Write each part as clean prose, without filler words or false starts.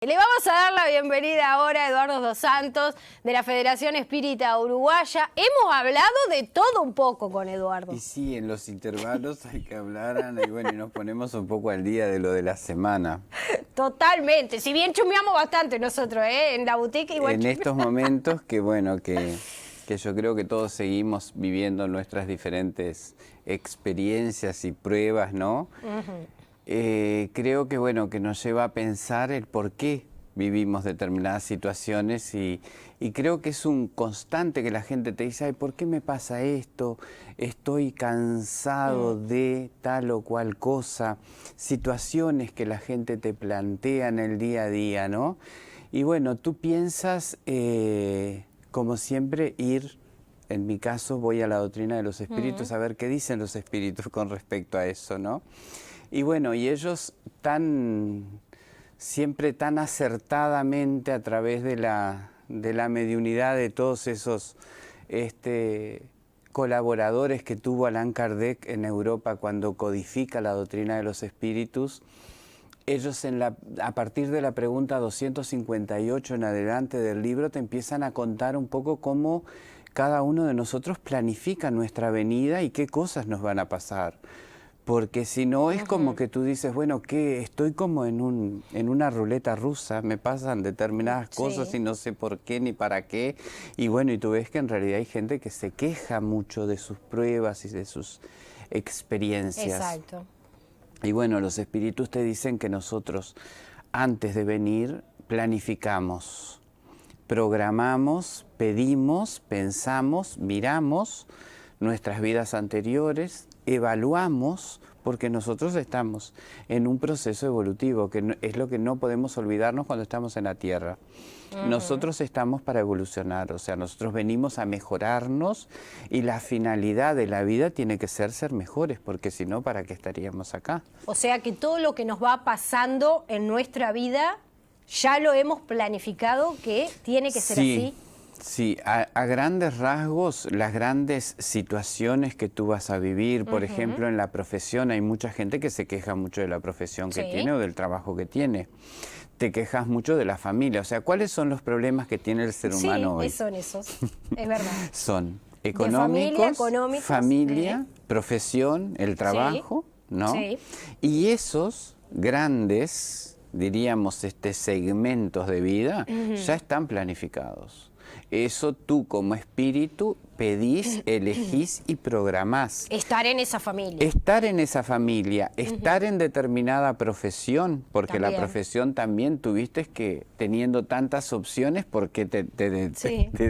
Le vamos a dar la bienvenida ahora a Eduardo dos Santos, de la Federación Espírita Uruguaya. Hemos hablado de todo un poco con Eduardo. Y sí, en los intervalos hay que hablar, Ana, y bueno, y nos ponemos un poco al día de lo de la semana. Totalmente, si bien chumeamos bastante nosotros, en la boutique igual. En estos momentos que bueno, que yo creo que todos seguimos viviendo nuestras diferentes experiencias y pruebas, ¿no? Creo que bueno, que nos lleva a pensar el por qué vivimos determinadas situaciones y creo que es un constante que la gente te dice, ay, ¿por qué me pasa esto? Estoy cansado de tal o cual cosa, situaciones que la gente te plantea en el día a día, ¿no? Y bueno, tú piensas, como siempre, en mi caso voy a la doctrina de los espíritus a ver qué dicen los espíritus con respecto a eso, ¿no? Y bueno, y ellos siempre tan acertadamente a través de la mediunidad de todos esos colaboradores que tuvo Allan Kardec en Europa cuando codifica la doctrina de los espíritus, ellos a partir de la pregunta 258 en adelante del libro te empiezan a contar un poco cómo cada uno de nosotros planifica nuestra venida y qué cosas nos van a pasar. Porque si no es como que tú dices, bueno, que estoy como en una ruleta rusa, me pasan determinadas cosas y no sé por qué ni para qué. Y bueno, y tú ves que en realidad hay gente que se queja mucho de sus pruebas y de sus experiencias. Exacto. Y bueno, los espíritus te dicen que nosotros, antes de venir, planificamos, programamos, pedimos, pensamos, miramos nuestras vidas anteriores, evaluamos, porque nosotros estamos en un proceso evolutivo, que es lo que no podemos olvidarnos cuando estamos en la Tierra. Nosotros estamos para evolucionar, o sea, nosotros venimos a mejorarnos y la finalidad de la vida tiene que ser mejores, porque si no, ¿para qué estaríamos acá? O sea que todo lo que nos va pasando en nuestra vida ya lo hemos planificado que tiene que ser así. Sí, a grandes rasgos, las grandes situaciones que tú vas a vivir, por ejemplo, en la profesión, hay mucha gente que se queja mucho de la profesión que tiene o del trabajo que tiene. Te quejas mucho de la familia, o sea, ¿cuáles son los problemas que tiene el ser humano hoy? Sí, son esos, es verdad. Son económicos, familia, profesión, el trabajo, ¿no? Sí. Y esos grandes, diríamos, segmentos de vida ya están planificados. Eso tú como espíritu pedís, elegís y programás. Estar en esa familia. Estar en esa familia, estar en determinada profesión, porque la profesión también tuviste que, teniendo tantas opciones, porque te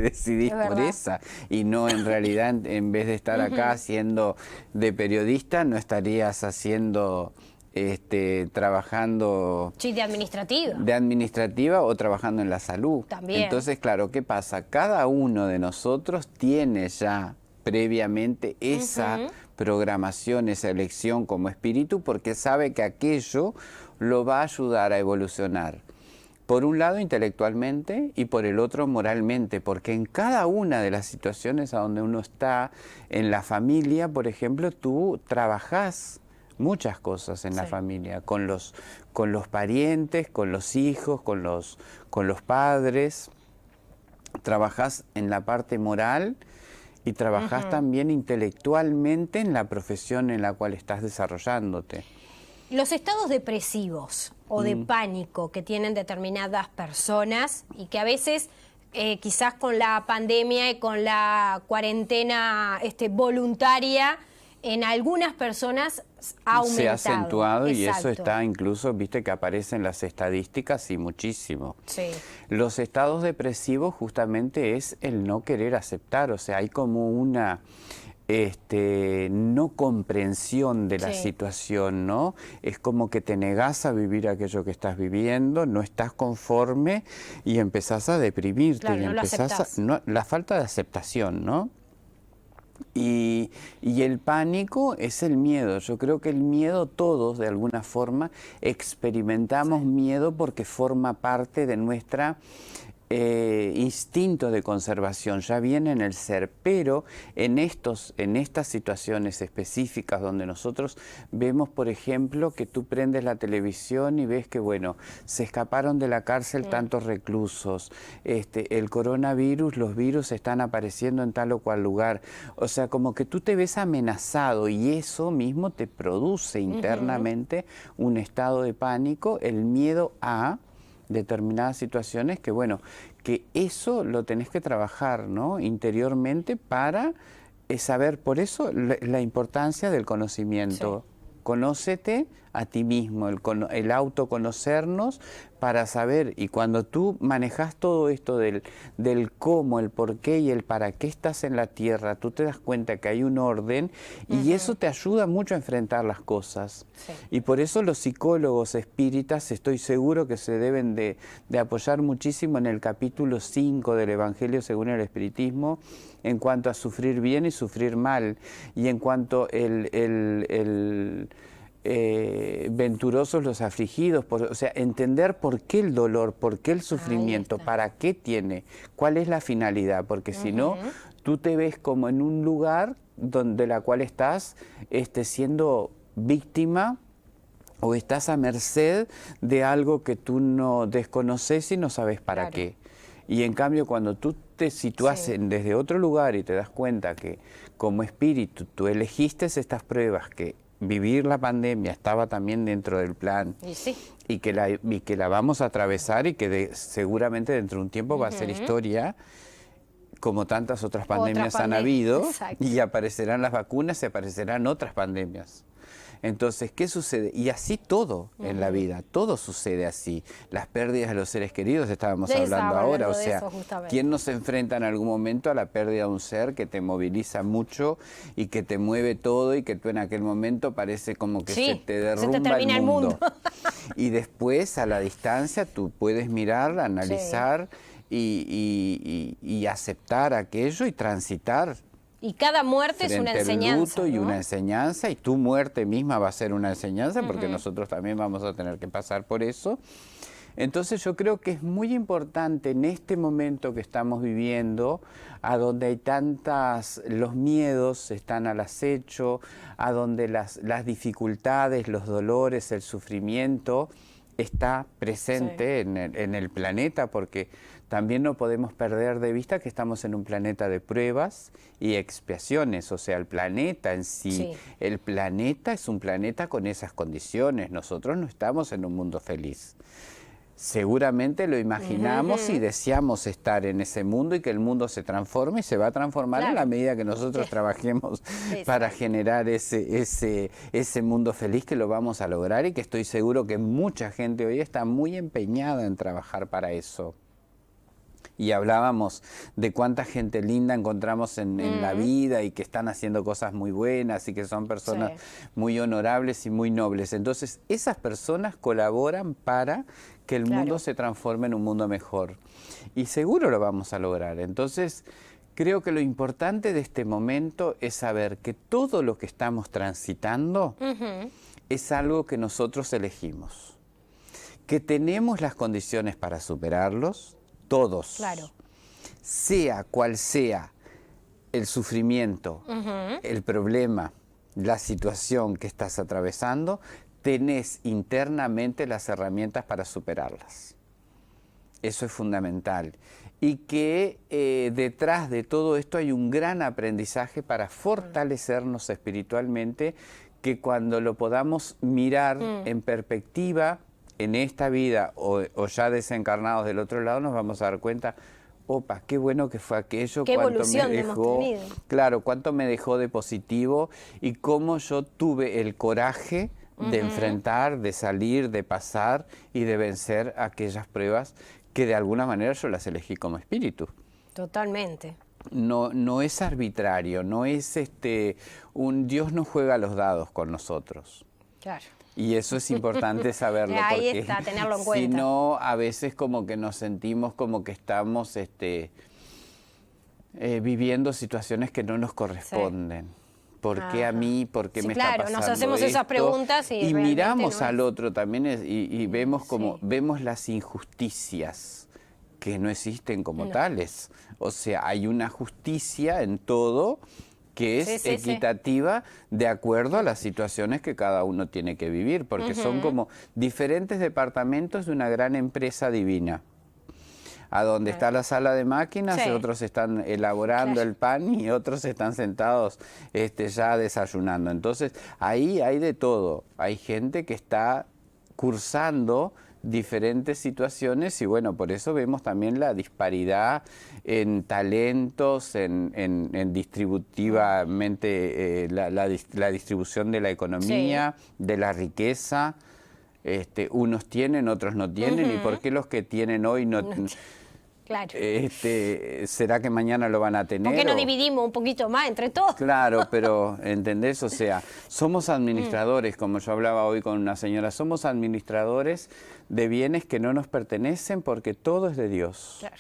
decidís por esa. Y no, en realidad, en vez de estar acá haciendo de periodista, no estarías haciendo... trabajando... Sí, de administrativa. De administrativa o trabajando en la salud. También. Entonces, claro, ¿qué pasa? Cada uno de nosotros tiene ya previamente esa programación, esa elección como espíritu, porque sabe que aquello lo va a ayudar a evolucionar. Por un lado intelectualmente y por el otro moralmente, porque en cada una de las situaciones a donde uno está, en la familia, por ejemplo, tú trabajás muchas cosas en la familia, con los parientes, con los hijos, con los padres. Trabajás en la parte moral y trabajás también intelectualmente en la profesión en la cual estás desarrollándote. Los estados depresivos o de pánico que tienen determinadas personas y que a veces quizás con la pandemia y con la cuarentena voluntaria, en algunas personas ha aumentado. Se ha acentuado. Exacto. Y eso está incluso, viste que aparece en las estadísticas y muchísimo. Sí. Los estados depresivos justamente es el no querer aceptar, o sea, hay como una no comprensión de la situación, ¿no? Es como que te negás a vivir aquello que estás viviendo, no estás conforme y empezás a deprimirte. Claro, y no empezás la falta de aceptación, ¿no? Y el pánico es el miedo. Yo creo que el miedo todos, de alguna forma, experimentamos miedo porque forma parte de nuestra instinto de conservación, ya viene en el ser, pero en estas situaciones específicas donde nosotros vemos, por ejemplo, que tú prendes la televisión y ves que, bueno, se escaparon de la cárcel tantos reclusos, el coronavirus, los virus están apareciendo en tal o cual lugar, o sea, como que tú te ves amenazado y eso mismo te produce internamente un estado de pánico, el miedo a determinadas situaciones que, bueno, que eso lo tenés que trabajar, ¿no?, interiormente para saber, por eso la importancia del conocimiento. Sí. Conócete a ti mismo, el autoconocernos para saber, y cuando tú manejas todo esto del cómo, el por qué y el para qué estás en la tierra, tú te das cuenta que hay un orden y eso te ayuda mucho a enfrentar las cosas. Sí. Y por eso los psicólogos espíritas estoy seguro que se deben de apoyar muchísimo en el capítulo 5 del Evangelio según el Espiritismo, en cuanto a sufrir bien y sufrir mal, y en cuanto venturosos los afligidos, o sea, entender por qué el dolor, por qué el sufrimiento, para qué tiene, cuál es la finalidad, porque si no, tú te ves como en un lugar de la cual estás siendo víctima o estás a merced de algo que tú no desconoces y no sabes para qué. Y en cambio, cuando tú te sitúas desde otro lugar y te das cuenta que como espíritu tú elegiste estas pruebas, que vivir la pandemia estaba también dentro del plan y que la vamos a atravesar y que seguramente dentro de un tiempo va a ser historia, como tantas otras pandemias han habido, y aparecerán las vacunas y aparecerán otras pandemias. Entonces, ¿qué sucede? Y así todo en la vida, todo sucede así. Las pérdidas de los seres queridos, estábamos hablando ahora, o sea, ¿quién no se enfrenta en algún momento a la pérdida de un ser que te moviliza mucho y que te mueve todo y que tú en aquel momento parece como que se te derrumba el mundo? Y después, a la distancia, tú puedes mirar, analizar y aceptar aquello y transitar. Y cada muerte es una enseñanza, el luto, ¿no? Y una enseñanza, y tu muerte misma va a ser una enseñanza, porque nosotros también vamos a tener que pasar por eso. Entonces yo creo que es muy importante en este momento que estamos viviendo, a donde hay los miedos están al acecho, a donde las dificultades, los dolores, el sufrimiento está presente en el planeta, porque también no podemos perder de vista que estamos en un planeta de pruebas y expiaciones, o sea, el planeta en sí, el planeta es un planeta con esas condiciones, nosotros no estamos en un mundo feliz. Seguramente lo imaginamos y deseamos estar en ese mundo y que el mundo se transforme y se va a transformar en la medida que nosotros trabajemos para generar ese mundo feliz, que lo vamos a lograr y que estoy seguro que mucha gente hoy está muy empeñada en trabajar para eso. Y hablábamos de cuánta gente linda encontramos en la vida y que están haciendo cosas muy buenas y que son personas muy honorables y muy nobles. Entonces, esas personas colaboran para que el mundo se transforme en un mundo mejor. Y seguro lo vamos a lograr. Entonces, creo que lo importante de este momento es saber que todo lo que estamos transitando es algo que nosotros elegimos. Que tenemos las condiciones para superarlos, todos, sea cual sea el sufrimiento, el problema, la situación que estás atravesando, tenés internamente las herramientas para superarlas. Eso es fundamental. Y que detrás de todo esto hay un gran aprendizaje para fortalecernos espiritualmente, que cuando lo podamos mirar en perspectiva, en esta vida o ya desencarnados del otro lado, nos vamos a dar cuenta, opa, qué bueno que fue aquello, qué evolución hemos tenido. Claro, cuánto me dejó de positivo y cómo yo tuve el coraje de enfrentar, de salir, de pasar y de vencer aquellas pruebas que de alguna manera yo las elegí como espíritu. Totalmente. No es arbitrario, no es Dios no juega los dados con nosotros. Claro. Y eso es importante saberlo, ahí porque está, tenerlo en cuenta. Si no, a veces como que nos sentimos como que estamos viviendo situaciones que no nos corresponden. ¿Por qué a mí? ¿Por qué me está pasando nos hacemos esas preguntas y miramos al otro también y vemos como vemos las injusticias que no existen como tales. O sea, hay una justicia en todo que es equitativa de acuerdo a las situaciones que cada uno tiene que vivir, porque son como diferentes departamentos de una gran empresa divina. A donde está la sala de máquinas, otros están elaborando el pan y otros están sentados ya desayunando. Entonces, ahí hay de todo. Hay gente que está cursando diferentes situaciones y bueno, por eso vemos también la disparidad en talentos, en distributivamente la distribución de la economía, de la riqueza. Unos tienen, otros no tienen, y por qué los que tienen hoy no claro. ¿Será que mañana lo van a tener? ¿Por qué no dividimos un poquito más entre todos? Claro, pero ¿entendés? O sea, somos administradores, como yo hablaba hoy con una señora, somos administradores de bienes que no nos pertenecen porque todo es de Dios. Claro.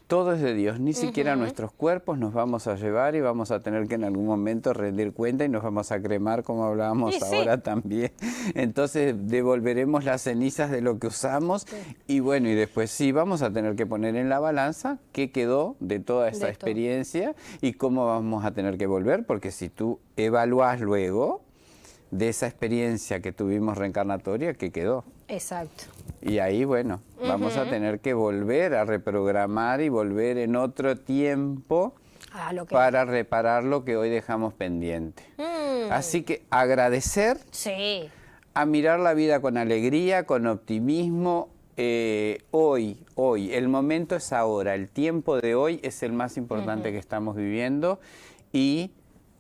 Todo es de Dios, ni siquiera nuestros cuerpos nos vamos a llevar y vamos a tener que en algún momento rendir cuenta y nos vamos a cremar como hablábamos ahora también. Entonces devolveremos las cenizas de lo que usamos y bueno, y después sí vamos a tener que poner en la balanza qué quedó de toda esta experiencia y cómo vamos a tener que volver, porque si tú evaluás luego de esa experiencia que tuvimos reencarnatoria, ¿qué quedó? Exacto. Y ahí, bueno, vamos a tener que volver a reprogramar y volver en otro tiempo para reparar lo que hoy dejamos pendiente. Así que agradecer, a mirar la vida con alegría, con optimismo. Hoy, el momento es ahora, el tiempo de hoy es el más importante que estamos viviendo y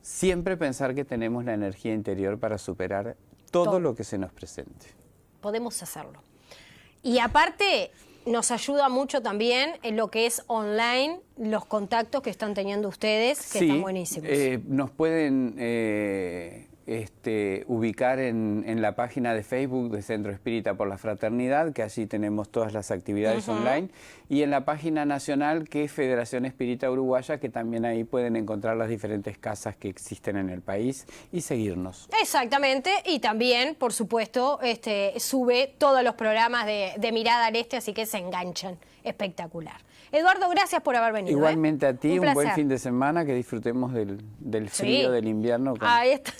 siempre pensar que tenemos la energía interior para superar todo lo que se nos presente. Podemos hacerlo. Y aparte, nos ayuda mucho también en lo que es online, los contactos que están teniendo ustedes, que están buenísimos. Nos pueden ubicar en la página de Facebook de Centro Espírita por la Fraternidad, que allí tenemos todas las actividades online, y en la página nacional, que es Federación Espírita Uruguaya, que también ahí pueden encontrar las diferentes casas que existen en el país y seguirnos. Exactamente, y también, por supuesto, sube todos los programas de Mirada al Este, así que se enganchan. Espectacular. Eduardo, gracias por haber venido. Igualmente a ti, un buen fin de placer. semana, que disfrutemos del frío del invierno. Ahí está.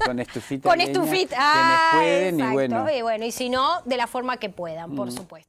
Con estufita. Con leña, estufita. Quienes pueden, exacto. Y bueno. Y si no, de la forma que puedan, por supuesto.